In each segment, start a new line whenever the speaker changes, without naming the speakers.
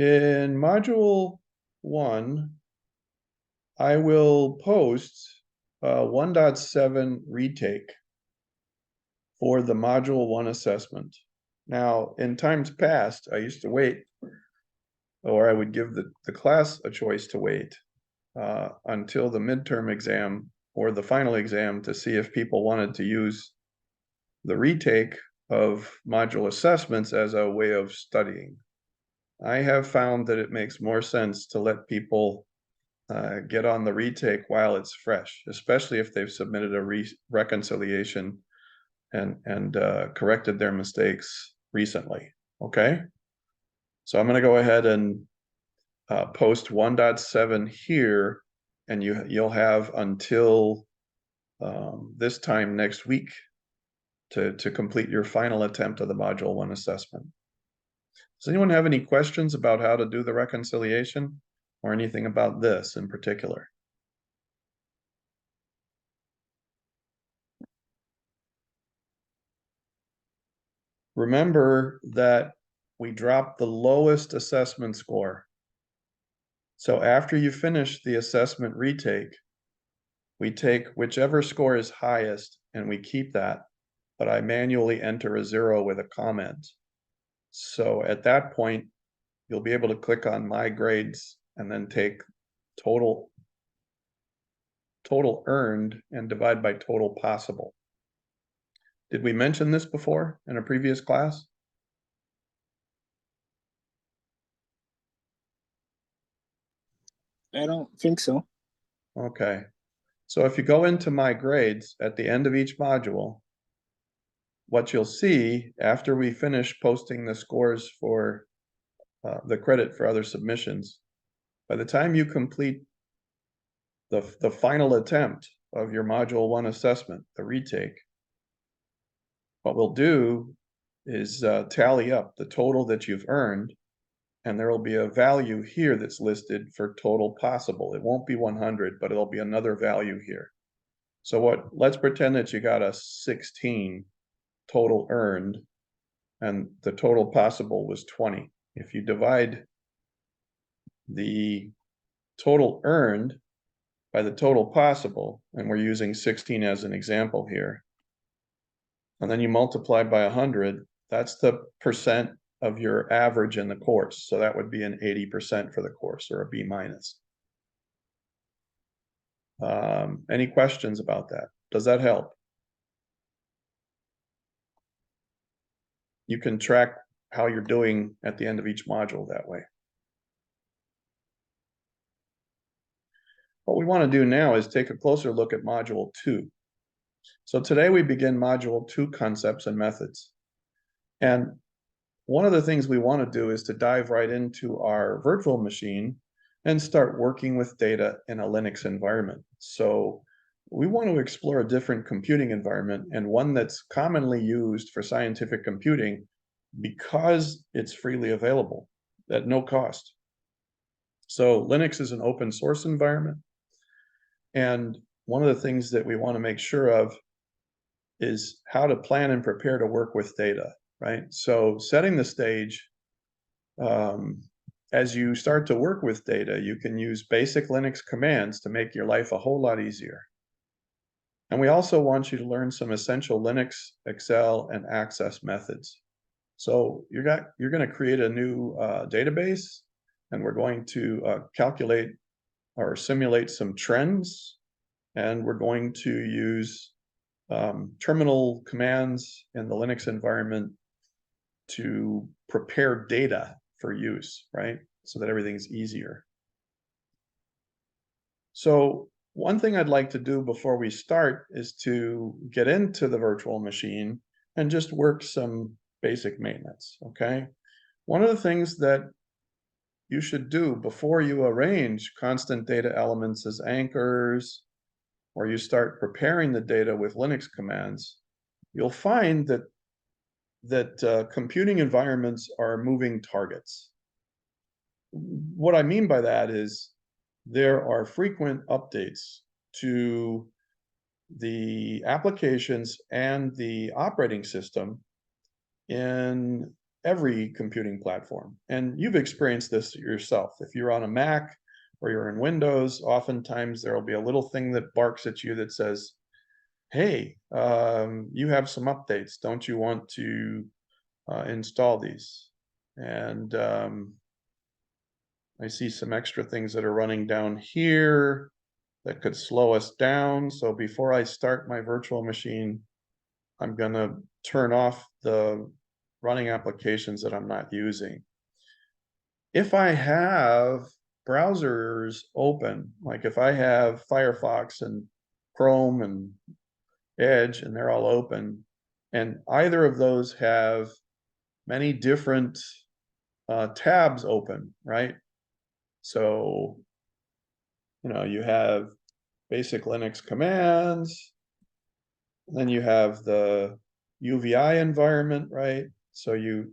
In module 1, I will post 1.7 retake for the module 1 assessment. Now, in times past, I used to wait, or I would give the class a choice to wait until the midterm exam or the final exam to see if people wanted to use the retake of module assessments as a way of studying. I have found that it makes more sense to let people get on the retake while it's fresh, especially if they've submitted a reconciliation and corrected their mistakes recently. Okay, so I'm going to go ahead and post 1.7 here, and you'll have until this time next week to complete your final attempt of the module 1 assessment. Does anyone have any questions about how to do the reconciliation or anything about this in particular? Remember that we dropped the lowest assessment score. So after you finish the assessment retake, we take whichever score is highest and we keep that, but I manually enter a 0 with a comment. So at that point, you'll be able to click on My Grades and then take total earned and divide by total possible. Did we mention this before in a previous class?
I don't think so.
Okay. So if you go into My Grades at the end of each module, what you'll see after we finish posting the scores for the credit for other submissions, by the time you complete the final attempt of your module 1 assessment, the retake, what we'll do is tally up the total that you've earned, and there will be a value here that's listed for total possible. It won't be 100, but it'll be another value here. So let's pretend that you got a 16 total earned, and the total possible was 20. If you divide the total earned by the total possible, and we're using 16 as an example here, and then you multiply by 100, that's the percent of your average in the course. So that would be an 80% for the course, or a B minus. Any questions about that? Does that help? You can track how you're doing at the end of each module that way. What we want to do now is take a closer look at module 2. So today we begin module 2, concepts and methods. And one of the things we want to do is to dive right into our virtual machine and start working with data in a Linux environment. So we want to explore a different computing environment, and one that's commonly used for scientific computing because it's freely available at no cost. So Linux is an open source environment. And one of the things that we want to make sure of is how to plan and prepare to work with data, right? So setting the stage, as you start to work with data, you can use basic Linux commands to make your life a whole lot easier. And we also want you to learn some essential Linux, Excel, and Access methods. So you're going to create a new database, and we're going to calculate or simulate some trends, and we're going to use terminal commands in the Linux environment to prepare data for use, right? So that everything's easier. So one thing I'd like to do before we start is to get into the virtual machine and just work some basic maintenance, okay? One of the things that you should do before you arrange constant data elements as anchors, or you start preparing the data with Linux commands, you'll find that computing environments are moving targets. What I mean by that is there are frequent updates to the applications and the operating system in every computing platform. And you've experienced this yourself. If you're on a Mac or you're in Windows, oftentimes there will be a little thing that barks at you that says, hey, you have some updates. Don't you want to install these? And I see some extra things that are running down here that could slow us down. So before I start my virtual machine, I'm going to turn off the running applications that I'm not using. If I have browsers open, like if I have Firefox and Chrome and Edge and they're all open, and either of those have many different tabs open, right? So, you have basic Linux commands, then you have the UVI environment, right? So you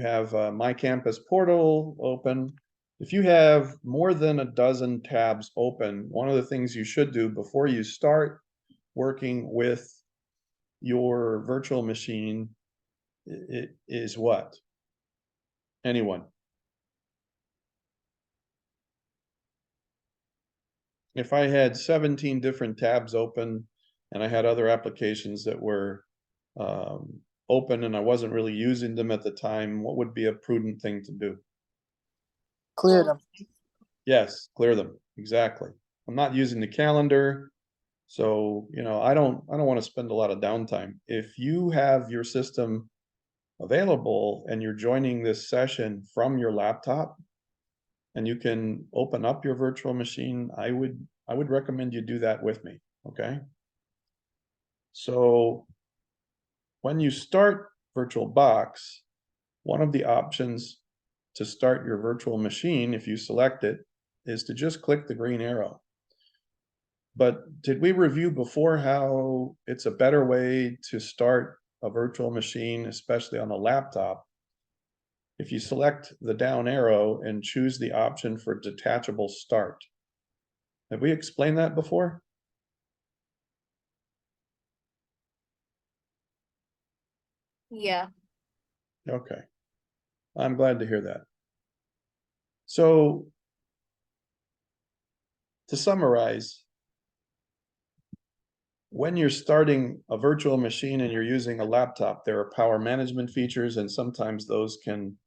have My Campus Portal open. If you have more than a dozen tabs open, one of the things you should do before you start working with your virtual machine is what? Anyone? If I had 17 different tabs open and I had other applications that were open and I wasn't really using them at the time, what would be a prudent thing to do?
Clear them.
Yes, clear them. Exactly. I'm not using the calendar, so I don't want to spend a lot of downtime. If you have your system available and you're joining this session from your laptop and you can open up your virtual machine, I would recommend you do that with me, okay? So when you start VirtualBox, one of the options to start your virtual machine, if you select it, is to just click the green arrow. But did we review before how it's a better way to start a virtual machine, especially on a laptop, if you select the down arrow and choose the option for detachable start? Have we explained that before?
Yeah.
Okay. I'm glad to hear that. So to summarize, when you're starting a virtual machine and you're using a laptop, there are power management features, and sometimes those can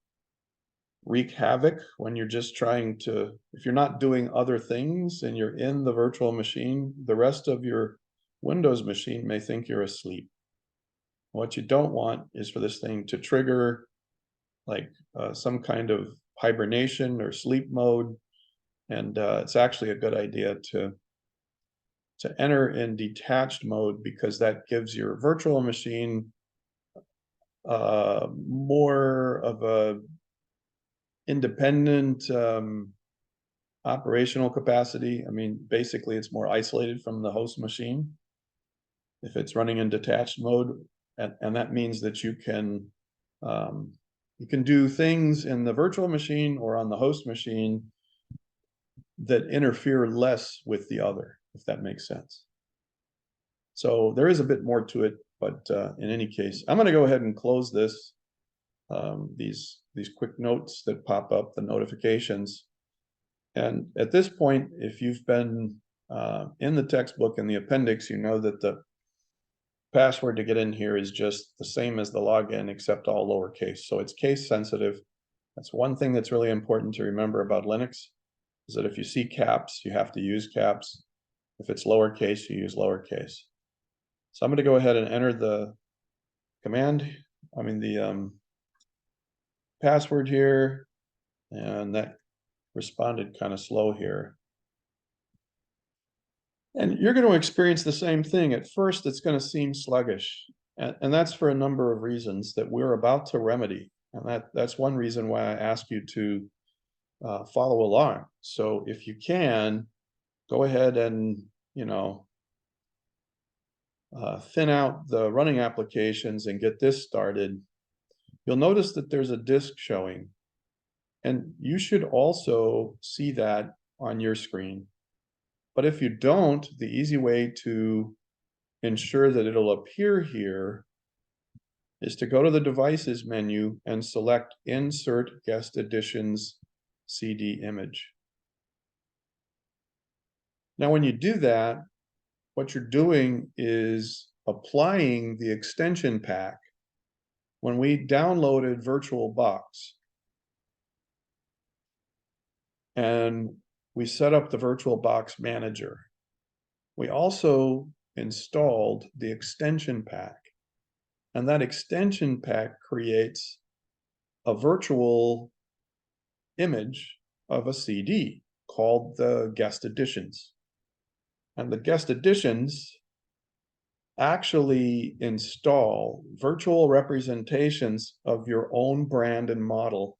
wreak havoc when you're just trying to, if you're not doing other things and you're in the virtual machine, the rest of your Windows machine may think you're asleep. What you don't want is for this thing to trigger like some kind of hibernation or sleep mode. And it's actually a good idea to enter in detached mode, because that gives your virtual machine more of a independent operational capacity. I mean, basically it's more isolated from the host machine if it's running in detached mode, and that means that you can do things in the virtual machine or on the host machine that interfere less with the other, if that makes sense. So there is a bit more to it, but in any case, I'm going to go ahead and close this. These quick notes that pop up, the notifications. And at this point, if you've been in the textbook in the appendix, you know that the password to get in here is just the same as the login, except all lowercase. So it's case sensitive. That's one thing that's really important to remember about Linux, is that if you see caps, you have to use caps. If it's lowercase, you use lowercase. So I'm going to go ahead and enter the the password here, and that responded kind of slow here. And you're going to experience the same thing. At first, it's going to seem sluggish, and that's for a number of reasons that we're about to remedy. And that's one reason why I ask you to follow along. So if you can, go ahead and, thin out the running applications and get this started. You'll notice that there's a disk showing, and you should also see that on your screen. But if you don't, the easy way to ensure that it'll appear here is to go to the Devices menu and select Insert Guest Editions CD image. Now, when you do that, what you're doing is applying the extension pack. When we downloaded VirtualBox and we set up the VirtualBox manager, we also installed the extension pack. And that extension pack creates a virtual image of a CD called the Guest Editions. And the Guest Editions actually install virtual representations of your own brand and model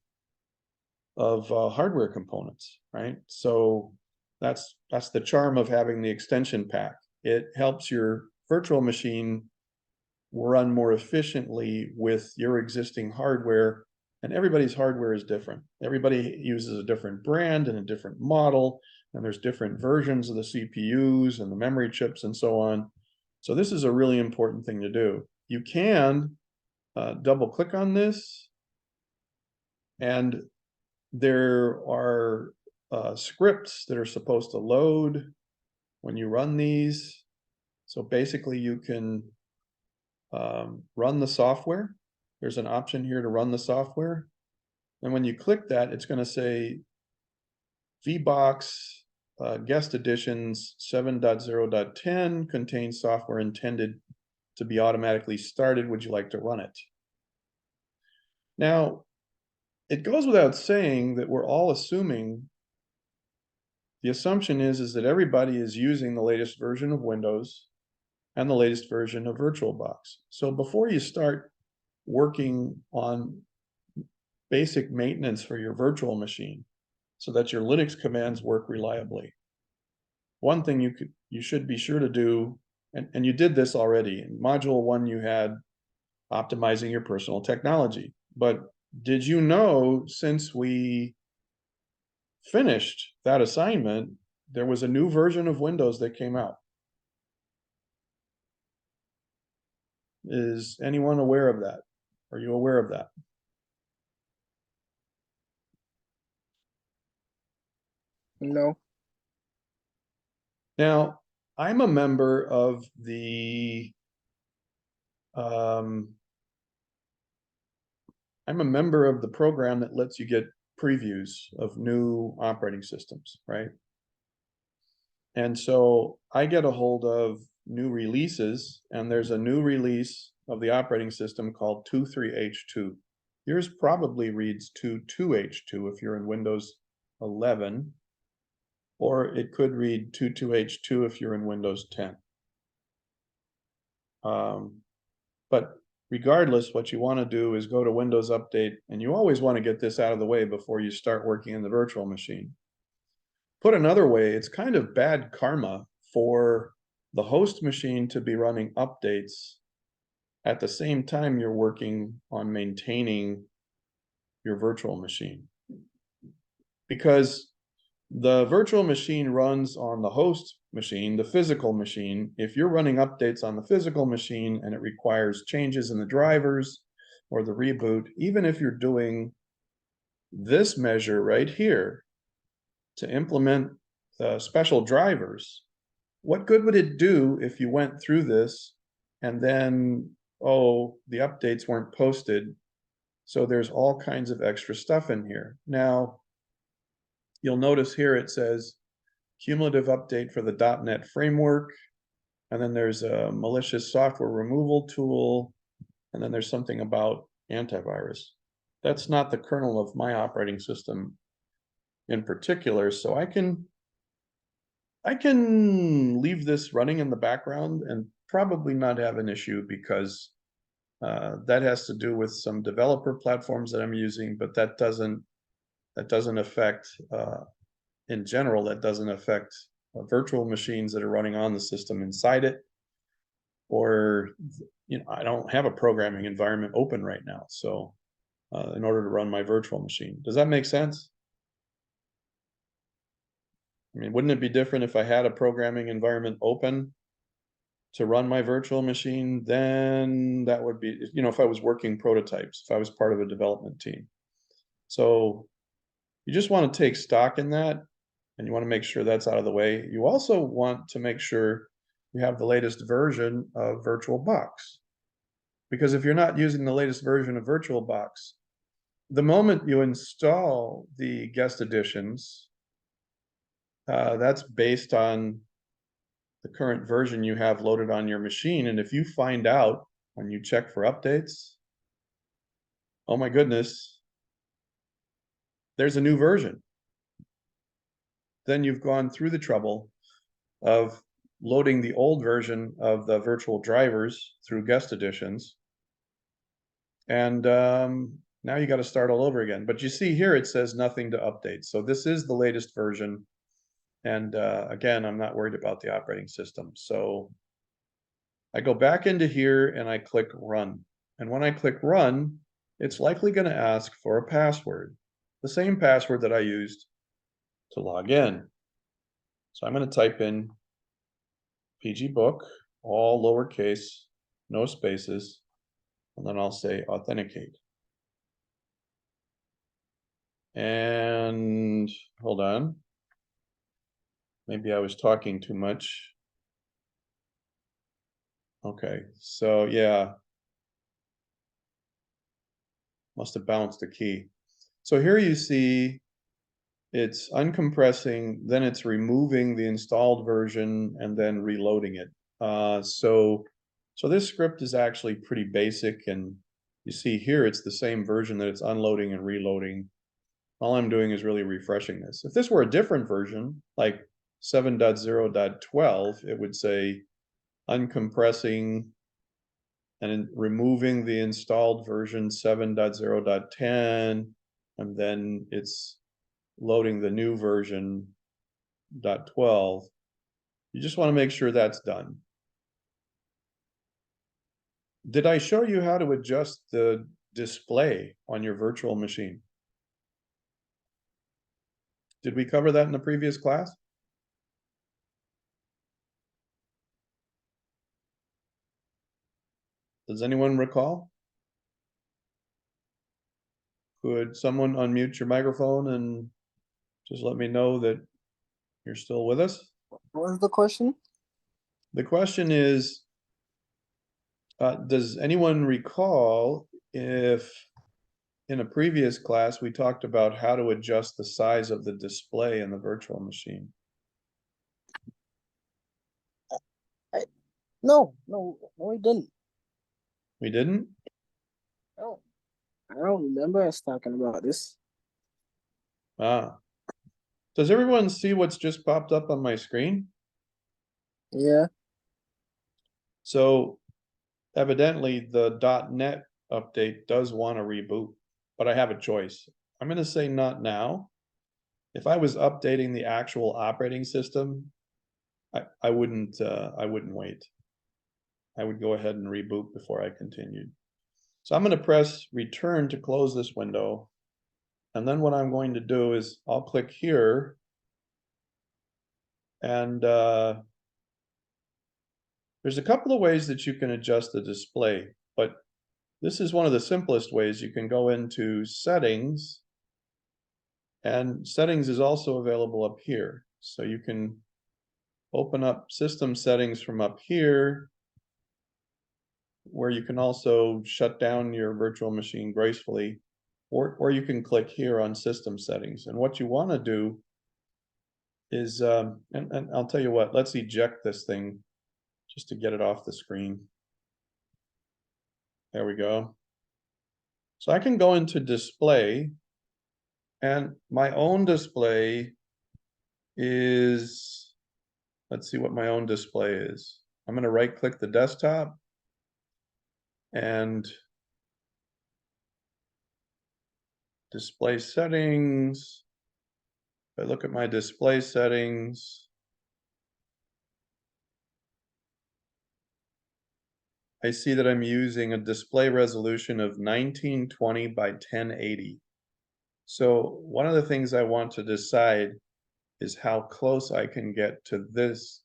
of hardware components, right? So that's the charm of having the extension pack. It helps your virtual machine run more efficiently with your existing hardware, and everybody's hardware is different. Everybody uses a different brand and a different model, and there's different versions of the CPUs and the memory chips and so on. So this is a really important thing to do. You can double click on this, and there are scripts that are supposed to load when you run these. So basically you can run the software. There's an option here to run the software. And when you click that, it's going to say VBox Guest Editions 7.0.10 contains software intended to be automatically started. Would you like to run it? Now, it goes without saying that we're all assuming, the assumption is that everybody is using the latest version of Windows and the latest version of VirtualBox. So before you start working on basic maintenance for your virtual machine so that your Linux commands work reliably, one thing you should be sure to do, and you did this already. In Module 1, you had optimizing your personal technology. But did you know, since we finished that assignment, there was a new version of Windows that came out? Is anyone aware of that? Are you aware of that?
No.
Now, I'm a member of the program that lets you get previews of new operating systems, right? And so I get a hold of new releases, and there's a new release of the operating system called 23H2. Yours probably reads 22H2 if you're in Windows 11, or it could read 22H2 if you're in Windows 10. But regardless, what you want to do is go to Windows Update, and you always want to get this out of the way before you start working in the virtual machine. Put another way, it's kind of bad karma for the host machine to be running updates at the same time you're working on maintaining your virtual machine. Because the virtual machine runs on the host machine, the physical machine. If you're running updates on the physical machine and it requires changes in the drivers or the reboot, even if you're doing this measure right here to implement the special drivers, what good would it do if you went through this and then, oh, the updates weren't posted, so there's all kinds of extra stuff in here. Now, you'll notice here it says cumulative update for the .NET framework, and then there's a malicious software removal tool, and then there's something about antivirus. That's not the kernel of my operating system in particular, so I can leave this running in the background and probably not have an issue, because that has to do with some developer platforms that I'm using, but that doesn't affect, in general, that doesn't affect virtual machines that are running on the system inside it. Or, I don't have a programming environment open right now, so in order to run my virtual machine. Does that make sense? I mean, wouldn't it be different if I had a programming environment open to run my virtual machine, then that would be, you know, if I was working prototypes, if I was part of a development team. So you just want to take stock in that, and you want to make sure that's out of the way. You also want to make sure you have the latest version of VirtualBox. Because if you're not using the latest version of VirtualBox, the moment you install the guest editions, that's based on the current version you have loaded on your machine. And if you find out when you check for updates, oh my goodness, there's a new version. Then you've gone through the trouble of loading the old version of the virtual drivers through guest editions. And now you got to start all over again. But you see here, it says nothing to update. So this is the latest version. And again, I'm not worried about the operating system. So I go back into here and I click run. And when I click run, it's likely going to ask for a password, the same password that I used to log in. So I'm going to type in pgbook, all lowercase, no spaces, and then I'll say authenticate. And hold on. Maybe I was talking too much. Okay, so yeah. Must have bounced a key. So here you see it's uncompressing, then it's removing the installed version and then reloading it. So this script is actually pretty basic, and you see here it's the same version that it's unloading and reloading. All I'm doing is really refreshing this. If this were a different version, like 7.0.12, it would say uncompressing and removing the installed version 7.0.10, and then it's loading the new version .12. You just want to make sure that's done. Did I show you how to adjust the display on your virtual machine? Did we cover that in the previous class? Does anyone recall? Could someone unmute your microphone and just let me know that you're still with us?
What was the question?
The question is, does anyone recall if in a previous class we talked about how to adjust the size of the display in the virtual machine?
No, we didn't.
We didn't?
No, I don't remember us talking about this.
Ah. Does everyone see what's just popped up on my screen?
Yeah.
So evidently the .NET update does want to reboot, but I have a choice. I'm going to say not now. If I was updating the actual operating system, I wouldn't wait. I would go ahead and reboot before I continued. So I'm going to press return to close this window. And then what I'm going to do is I'll click here, and there's a couple of ways that you can adjust the display, but this is one of the simplest ways. You can go into settings, and settings is also available up here. So you can open up system settings from up here, where you can also shut down your virtual machine gracefully, or you can click here on system settings. And what you want to do is, and I'll tell you what, let's eject this thing just to get it off the screen. There we go. So I can go into display, and my own display is, let's see what my own display is. I'm going to right click the desktop and display settings. If I look at my display settings, I see that I'm using a display resolution of 1920 by 1080. So one of the things I want to decide is how close I can get to this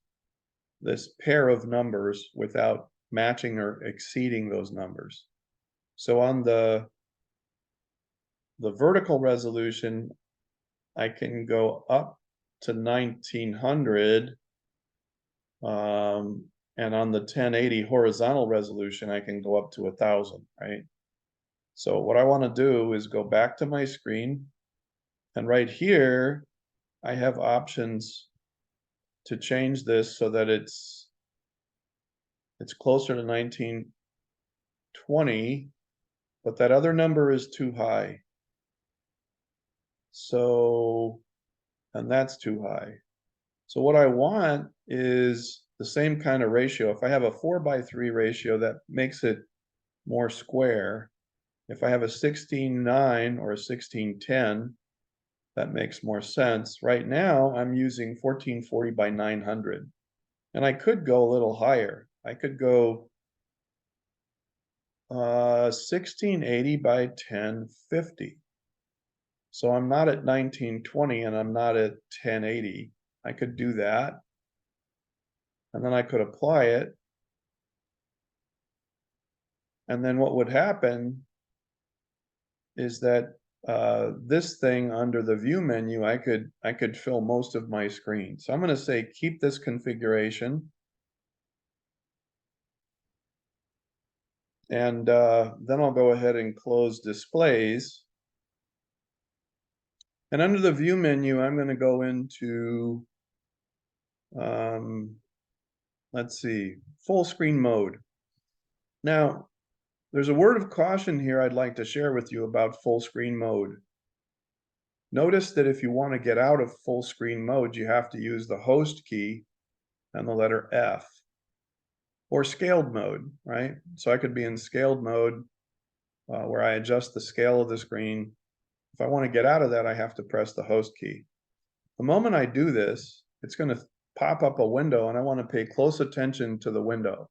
this pair of numbers without matching or exceeding those numbers. So on the vertical resolution, I can go up to 1900, and on the 1080 horizontal resolution, I can go up to 1000, right? So what I want to do is go back to my screen, and right here, I have options to change this so that it's closer to 1920, but that other number is too high. So, and that's too high. So what I want is the same kind of ratio. If I have a 4:3 ratio, that makes it more square. If I have a 16:9 or a 16:10, that makes more sense. Right now, I'm using 1440 by 900. And I could go a little higher. I could go 1680 by 1050. So I'm not at 1920 and I'm not at 1080. I could do that. And then I could apply it. And then what would happen is that this thing under the view menu, I could fill most of my screen. So I'm going to say keep this configuration. And then I'll go ahead and close displays. And under the view menu, I'm going to go into, let's see, full screen mode. Now, there's a word of caution here I'd like to share with you about full screen mode. Notice that if you want to get out of full screen mode, you have to use the host key and the letter F, or scaled mode, right? So I could be in scaled mode where I adjust the scale of the screen. If I want to get out of that, I have to press the host key. The moment I do this, it's going to pop up a window, and I want to pay close attention to the window.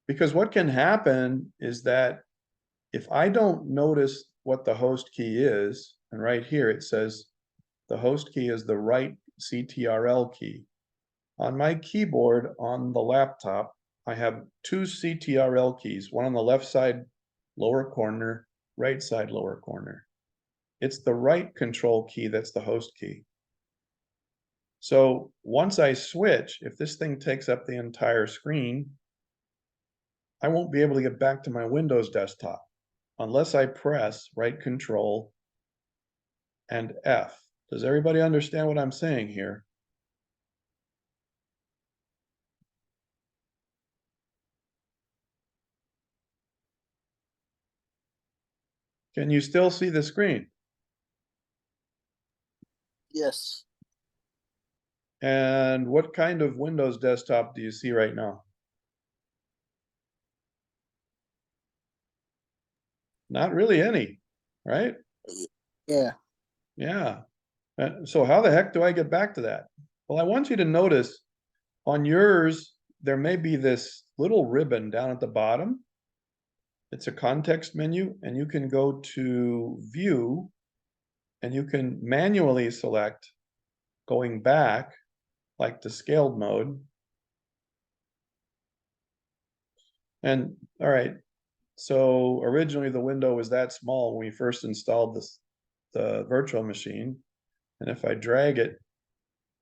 Because what can happen is that if I don't notice what the host key is, and right here it says the host key is the right CTRL key. On my keyboard on the laptop, I have two CTRL keys, one on the left side lower corner, right side lower corner. It's the right control key that's the host key. So once I switch, if this thing takes up the entire screen, I won't be able to get back to my Windows desktop unless I press right control and F. Does everybody understand what I'm saying here? Can you still see the screen?
Yes.
And what kind of Windows desktop do you see right now? Not really any, right?
Yeah.
Yeah. So how the heck do I get back to that? Well, I want you to notice on yours, there may be this little ribbon down at the bottom. It's a context menu, and you can go to View, and you can manually select going back, like to scaled mode. And all right, so originally the window was that small when we first installed the virtual machine. And if I drag it,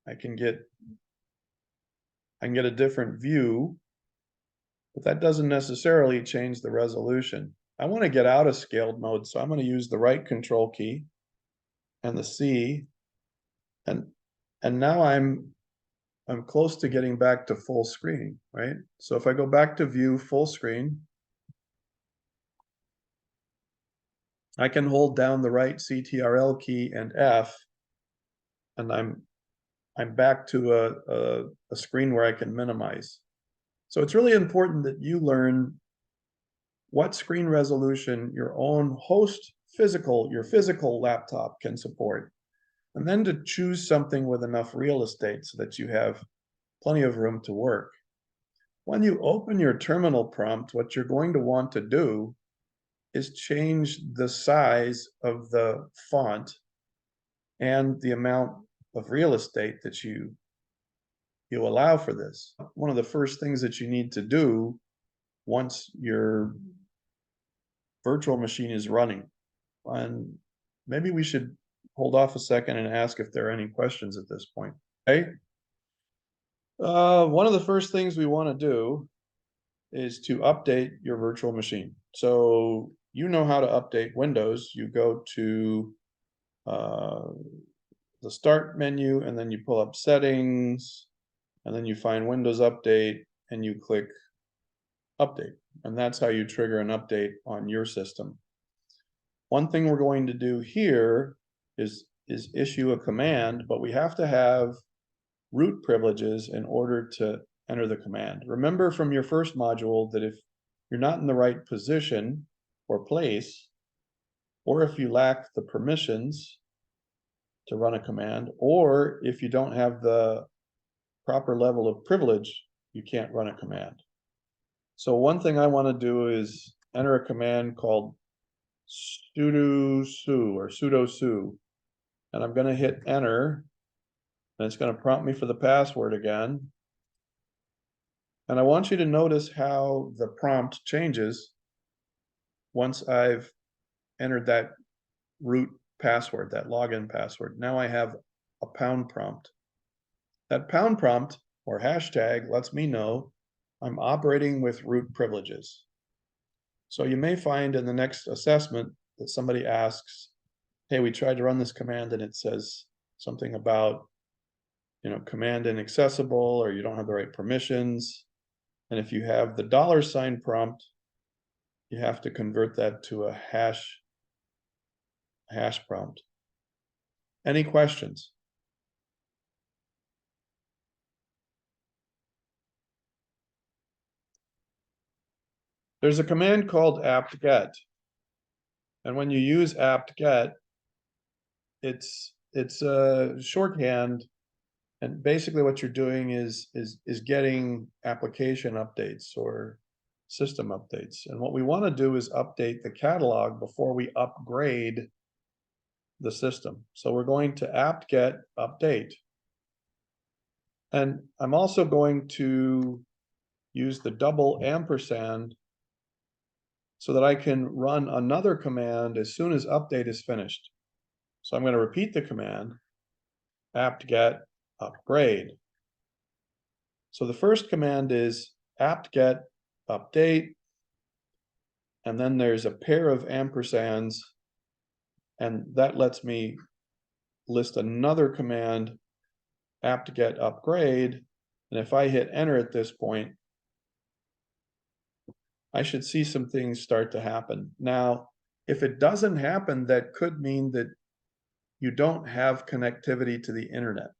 I can get a different view, but that doesn't necessarily change the resolution. I want to get out of scaled mode, so I'm going to use the right control key and the C, and now I'm close to getting back to full screen, right? So if I go back to view full screen, I can hold down the right CTRL key and F, and I'm back to a screen where I can minimize. So it's really important that you learn what screen resolution your own host your physical laptop can support, and then to choose something with enough real estate so that you have plenty of room to work. When you open your terminal prompt, what you're going to want to do is change the size of the font and the amount of real estate that you you allow for this. One of the first things that you need to do once your virtual machine is running, and maybe we should hold off a second and ask if there are any questions at this point. Okay. One of the first things we want to do is to update your virtual machine. So you know how to update Windows. You go to the start menu, and then you pull up settings, and then you find Windows Update, and you click update. And that's how you trigger an update on your system. One thing we're going to do here is issue a command, but we have to have root privileges in order to enter the command. Remember from your first module that if you're not in the right position or place, or if you lack the permissions to run a command, or if you don't have the proper level of privilege, you can't run a command. So one thing I want to do is enter a command called sudo su, and I'm going to hit enter, and it's going to prompt me for the password again. And I want you to notice how the prompt changes once I've entered that root password, that login password. Now I have a pound prompt. That pound prompt or hashtag lets me know I'm operating with root privileges. So you may find in the next assessment that somebody asks, hey, we tried to run this command and it says something about, command inaccessible, or you don't have the right permissions. And if you have the $ prompt, you have to convert that to a hash prompt. Any questions? There's a command called apt-get. And when you use apt-get, it's a shorthand, and basically what you're doing is getting application updates or system updates. And what we want to do is update the catalog before we upgrade the system. So we're going to apt-get update. And I'm also going to use the $& so that I can run another command as soon as update is finished. So I'm going to repeat the command, apt-get upgrade. So the first command is apt-get update, and then there's a pair of ampersands, and that lets me list another command, apt-get upgrade. And if I hit enter at this point, I should see some things start to happen. Now, if it doesn't happen, that could mean that you don't have connectivity to the internet.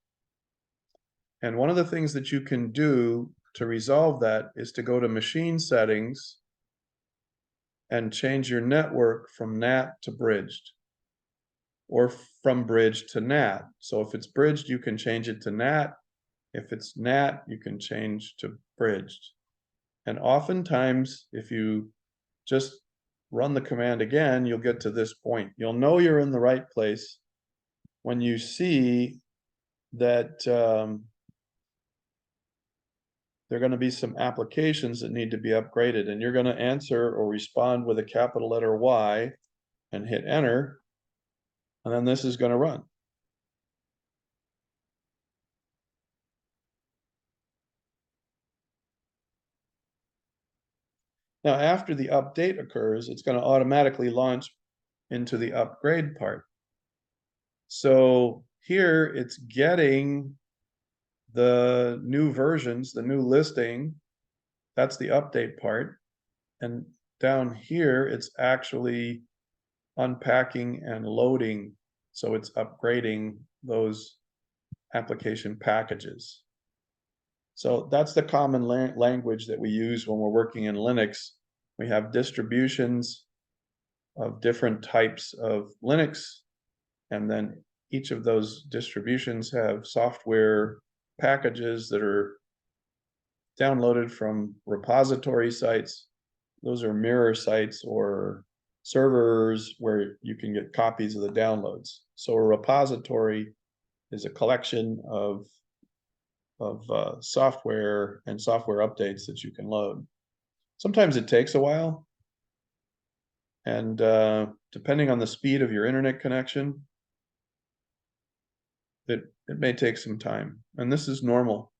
And one of the things that you can do to resolve that is to go to machine settings and change your network from NAT to bridged, or from bridged to NAT. So if it's bridged, you can change it to NAT. If it's NAT, you can change to bridged. And oftentimes, if you just run the command again, you'll get to this point. You'll know you're in the right place when you see that there are going to be some applications that need to be upgraded, and you're going to answer or respond with a capital letter Y and hit enter, and then this is going to run. Now, after the update occurs, it's going to automatically launch into the upgrade part. So here it's getting the new versions, the new listing. That's the update part. And down here, it's actually unpacking and loading. So it's upgrading those application packages. So that's the common language that we use when we're working in Linux. We have distributions of different types of Linux, and then each of those distributions have software packages that are downloaded from repository sites. Those are mirror sites or servers where you can get copies of the downloads. So a repository is a collection of software and software updates that you can load. Sometimes it takes a while. And depending on the speed of your internet connection, it may take some time. And this is normal.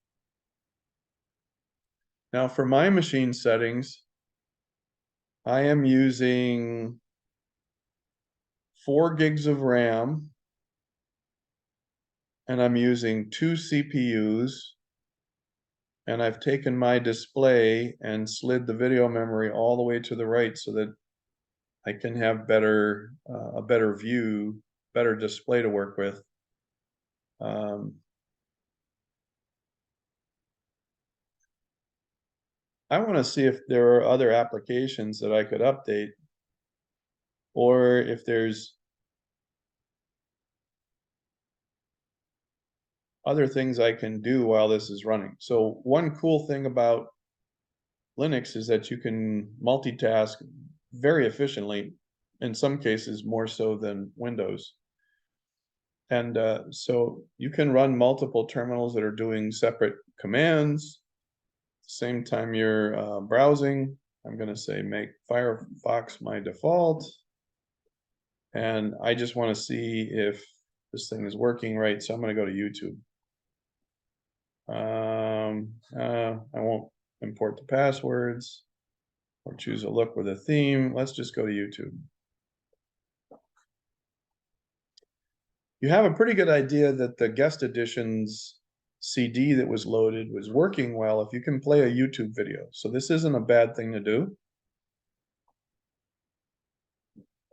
Now for my machine settings, I am using 4 gigs of RAM, and I'm using 2 CPUs, and I've taken my display and slid the video memory all the way to the right so that I can have a better view, better display to work with. I want to see if there are other applications that I could update, or if there's other things I can do while this is running. So one cool thing about Linux is that you can multitask very efficiently, in some cases more so than Windows. And so you can run multiple terminals that are doing separate commands. Same time you're browsing. I'm going to say make Firefox my default. And I just want to see if this thing is working right. So I'm going to go to YouTube. I won't import the passwords or choose a look with a theme. Let's just go to YouTube. You have a pretty good idea that the guest editions CD that was loaded was working well if you can play a YouTube video. So this isn't a bad thing to do.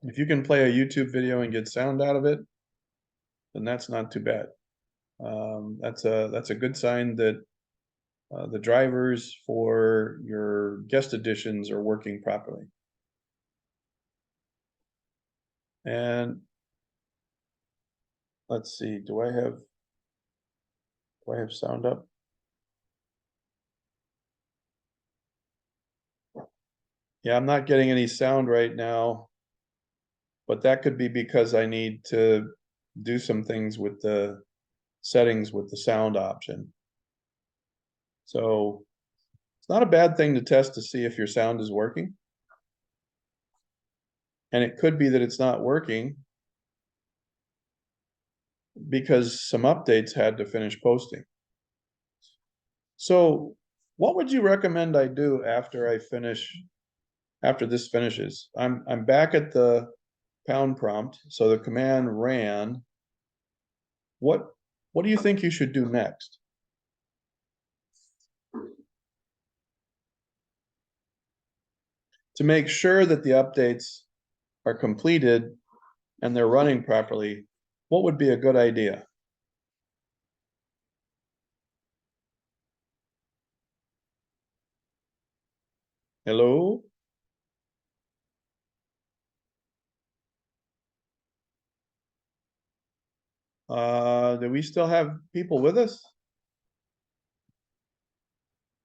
If you can play a YouTube video and get sound out of it, then that's not too bad. That's a good sign that the drivers for your guest editions are working properly. And let's see, do I have sound up? Yeah, I'm not getting any sound right now, but that could be because I need to do some things with the settings with the sound option. So it's not a bad thing to test to see if your sound is working. And it could be that it's not working because some updates had to finish posting. So what would you recommend I do after this finishes? I'm back at the pound prompt, so the command ran. What do you think you should do next? To make sure that the updates are completed and they're running properly, what would be a good idea? Hello? Do we still have people with us?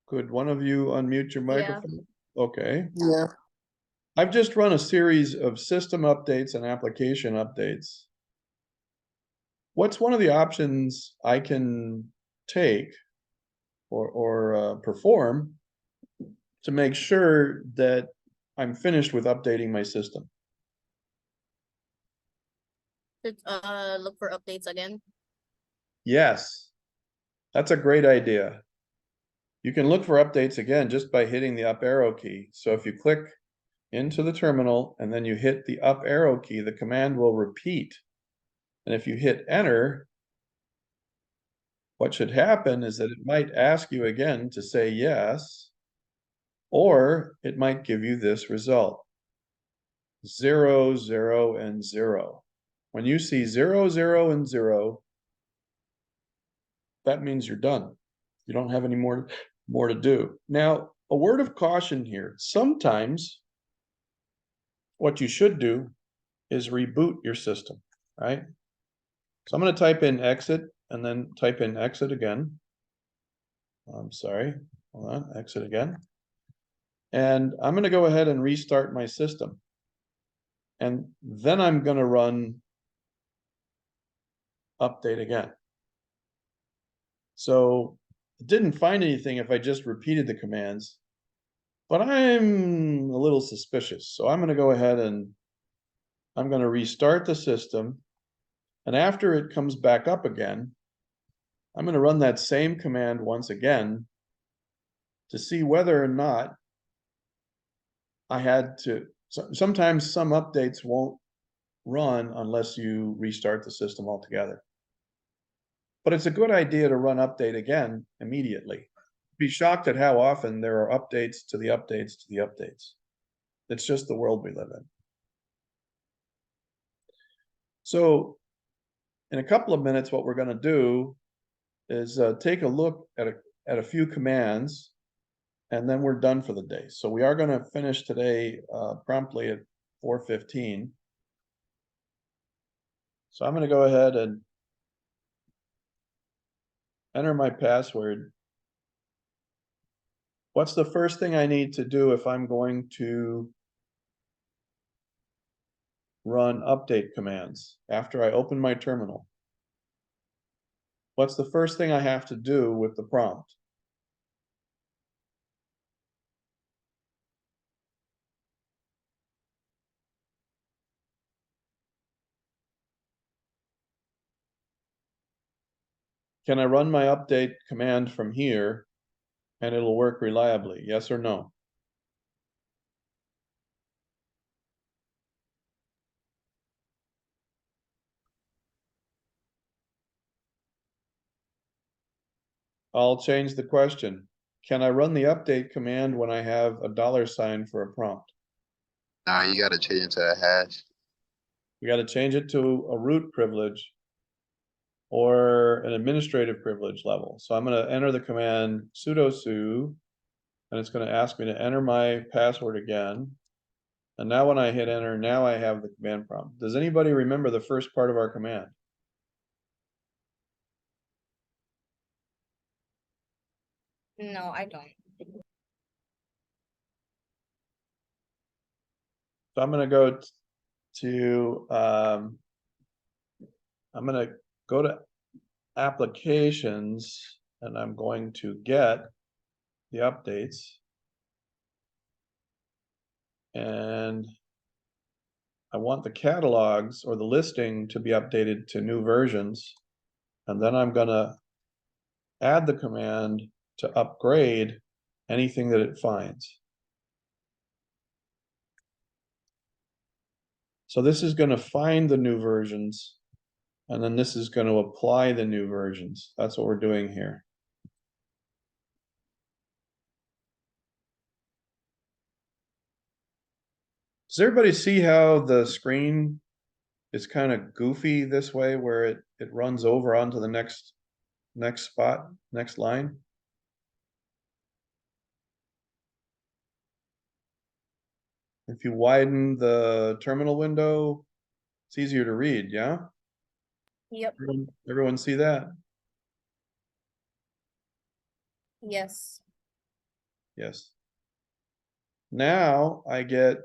Could one of you unmute your microphone? Okay.
Yeah.
I've just run a series of system updates and application updates. What's one of the options I can take or perform to make sure that I'm finished with updating my system?
Look for updates again.
Yes, that's a great idea. You can look for updates again just by hitting the up arrow key. So if you click into the terminal and then you hit the up arrow key, the command will repeat. And if you hit enter, what should happen is that it might ask you again to say yes, or it might give you this result: 0, 0, and 0. When you see 0, 0, and 0, that means you're done. You don't have any more to do. Now, a word of caution here. Sometimes what you should do is reboot your system, right? So I'm going to type in exit and then type in exit again. I'm sorry, hold on, exit again. And I'm going to go ahead and restart my system. And then I'm going to run update again. So it didn't find anything if I just repeated the commands. But I'm a little suspicious, so I'm going to go ahead and I'm going to restart the system. And after it comes back up again, I'm going to run that same command once again to see whether or not I had to. Sometimes some updates won't run unless you restart the system altogether. But it's a good idea to run update again immediately. Be shocked at how often there are updates to the updates to the updates. It's just the world we live in. So in a couple of minutes, what we're going to do is take a look at a few commands, and then we're done for the day. So we are going to finish today promptly at 4:15. So I'm going to go ahead and enter my password. What's the first thing I need to do if I'm going to run update commands after I open my terminal? What's the first thing I have to do with the prompt? Can I run my update command from here and it'll work reliably? Yes or no? I'll change the question. Can I run the update command when I have a $ for a prompt?
Nah, you gotta change it to a hash.
We got to change it to a root privilege or an administrative privilege level. So I'm going to enter the command sudo su, and it's going to ask me to enter my password again. And now when I hit enter, now I have the command prompt. Does anybody remember the first part of our command?
No, I don't.
So I'm going to go to, I'm going to go to applications, and I'm going to get the updates. And I want the catalogs or the listing to be updated to new versions. And then I'm going to add the command to upgrade anything that it finds. So this is going to find the new versions, and then this is going to apply the new versions. That's what we're doing here. Does everybody see how the screen is kind of goofy this way, where it runs over onto the next spot, next line? If you widen the terminal window, it's easier to read, yeah?
Yep.
Everyone see that?
Yes.
Yes. Now I get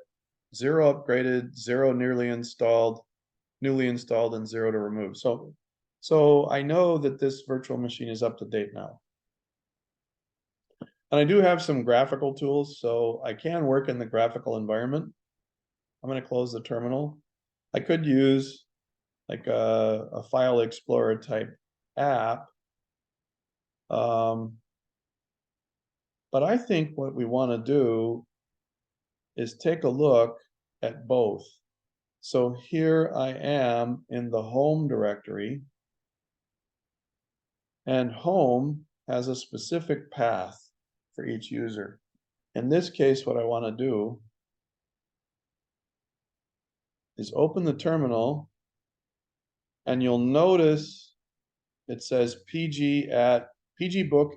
0 upgraded, 0 newly installed, and 0 to remove. So I know that this virtual machine is up to date now. And I do have some graphical tools, so I can work in the graphical environment. I'm going to close the terminal. I could use like a file explorer type app. But I think what we want to do is take a look at both. So here I am in the home directory, and home has a specific path for each user. In this case, what I want to do is open the terminal, and you'll notice it says pgbook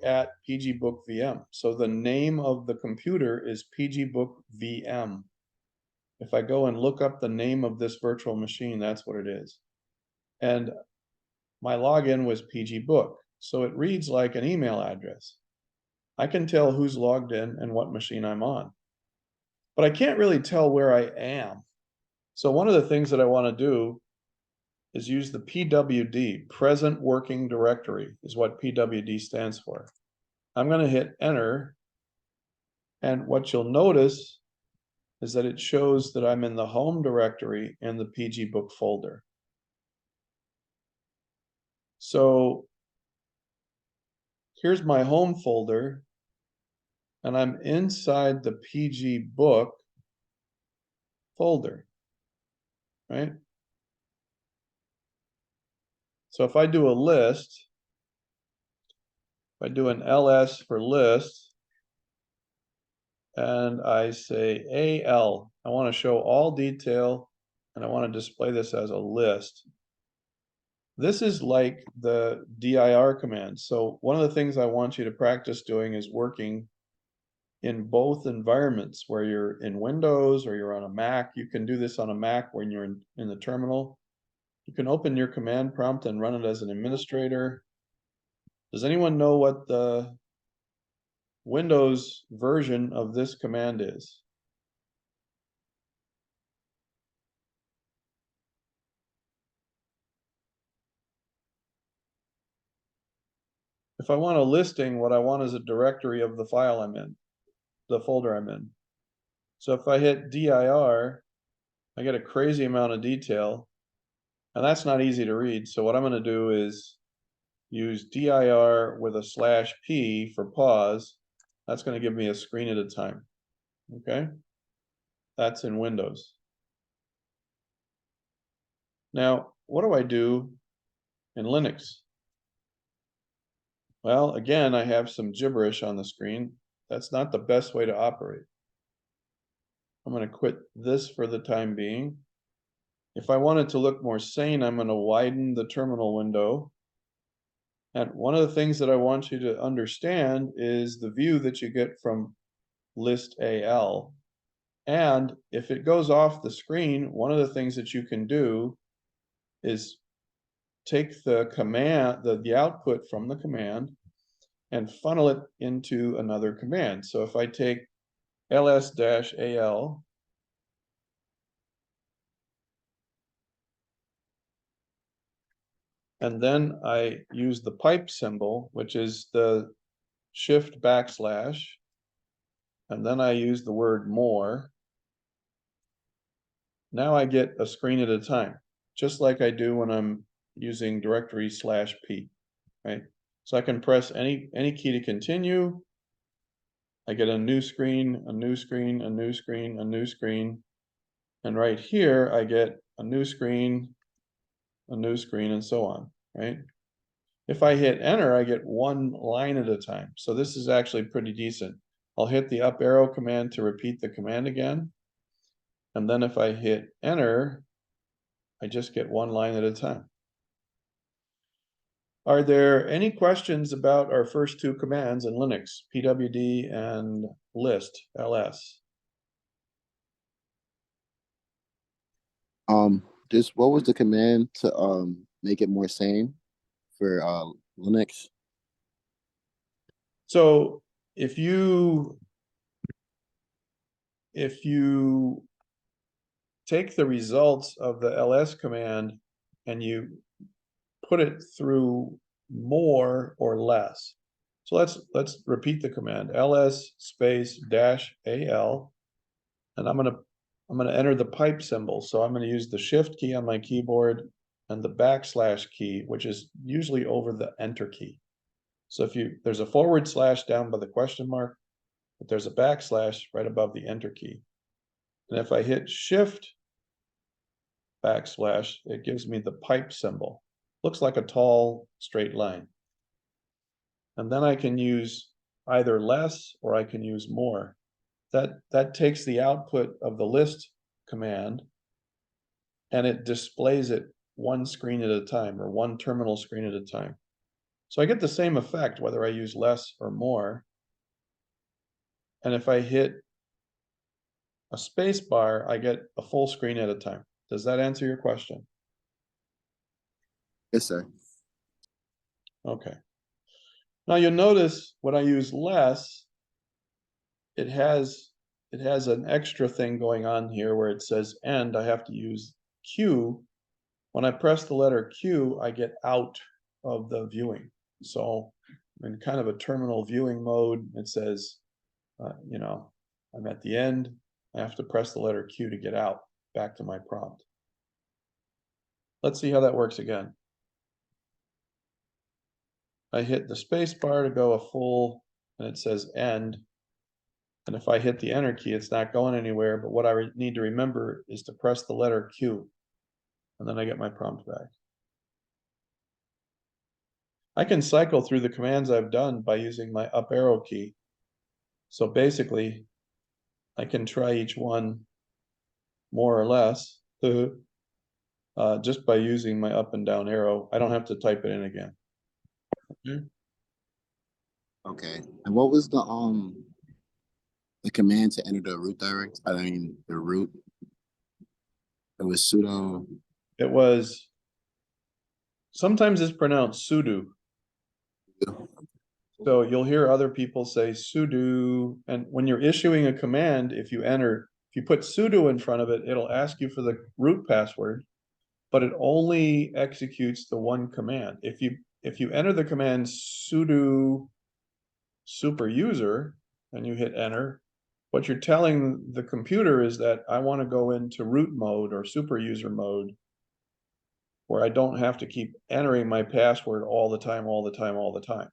at pgbookvm. So the name of the computer is pgbookvm. If I go and look up the name of this virtual machine, that's what it is. And my login was pgbook. So it reads like an email address. I can tell who's logged in and what machine I'm on. But I can't really tell where I am. So one of the things that I want to do is use the PWD, present working directory, is what PWD stands for. I'm gonna hit enter. And what you'll notice is that it shows that I'm in the home directory in the PG book folder. So here's my home folder, and I'm inside the PG book folder, right? So if I do a list, if I do an ls for list, and I say AL, I want to show all detail, and I want to display this as a list. This is like the dir command. So one of the things I want you to practice doing is working in both environments, where you're in Windows or you're on a Mac. You can do this on a Mac when you're in the terminal. You can open your command prompt and run it as an administrator. Does anyone know what the Windows version of this command is? If I want a listing, what I want is a directory of the file I'm in, the folder I'm in. So if I hit dir, I get a crazy amount of detail, and that's not easy to read. So what I'm going to do is use dir with a /p for pause. That's going to give me a screen at a time. Okay, that's in Windows. Now, what do I do in Linux? Well, again, I have some gibberish on the screen. That's not the best way to operate. I'm going to quit this for the time being. If I want it to look more sane, I'm going to widen the terminal window. And one of the things that I want you to understand is the view that you get from list AL. And if it goes off the screen, one of the things that you can do is take the command, the output from the command, and funnel it into another command. So if I take ls-al, and then I use the pipe symbol, which is the shift \, and then I use the word more. Now I get a screen at a time, just like I do when I'm using directory /p, right? So I can press any key to continue. I get a new screen, a new screen, a new screen, a new screen. And right here, I get a new screen, and so on, right? If I hit enter, I get one line at a time. So this is actually pretty decent. I'll hit the up arrow command to repeat the command again. And then if I hit enter, I just get one line at a time. Are there any questions about our first two commands in Linux, pwd and list, ls?
Just what was the command to make it more sane for Linux?
So if you take the results of the ls command and you put it through more or less. So let's repeat the command, ls space -al, and I'm gonna enter the pipe symbol. So I'm gonna use the shift key on my keyboard and the / key, which is usually over the enter key. So if there's a / down by the question mark, but there's a / right above the enter key. And if I hit shift / it gives me the pipe symbol. Looks like a tall straight line. And then I can use either less or I can use more. That takes the output of the list command and it displays it one screen at a time, or one terminal screen at a time. So I get the same effect whether I use less or more. And if I hit a space bar, I get a full screen at a time. Does that answer your question?
Yes, sir.
Okay. Now you'll notice when I use less, it has an extra thing going on here where it says end. I have to use Q. When I press the letter Q, I get out of the viewing. So in kind of a terminal viewing mode. It says, you know, I'm at the end. I have to press the letter Q to get out back to my prompt. Let's see how that works again. I hit the space bar to go a full, and it says end. And if I hit the enter key, it's not going anywhere, but what I need to remember is to press the letter Q. And then I get my prompt back. I can cycle through the commands I've done by using my up arrow key. So basically, I can try each one more or less just by using my up and down arrow. I don't have to type it in again.
Okay. And what was the command to enter the root the root? It was sudo.
It was, sometimes it's pronounced sudo. So you'll hear other people say sudo, and when you're issuing a command, if you put sudo in front of it, it'll ask you for the root password, but it only executes the one command. If you enter the command sudo super user and you hit enter, what you're telling the computer is that I want to go into root mode or super user mode, where I don't have to keep entering my password all the time.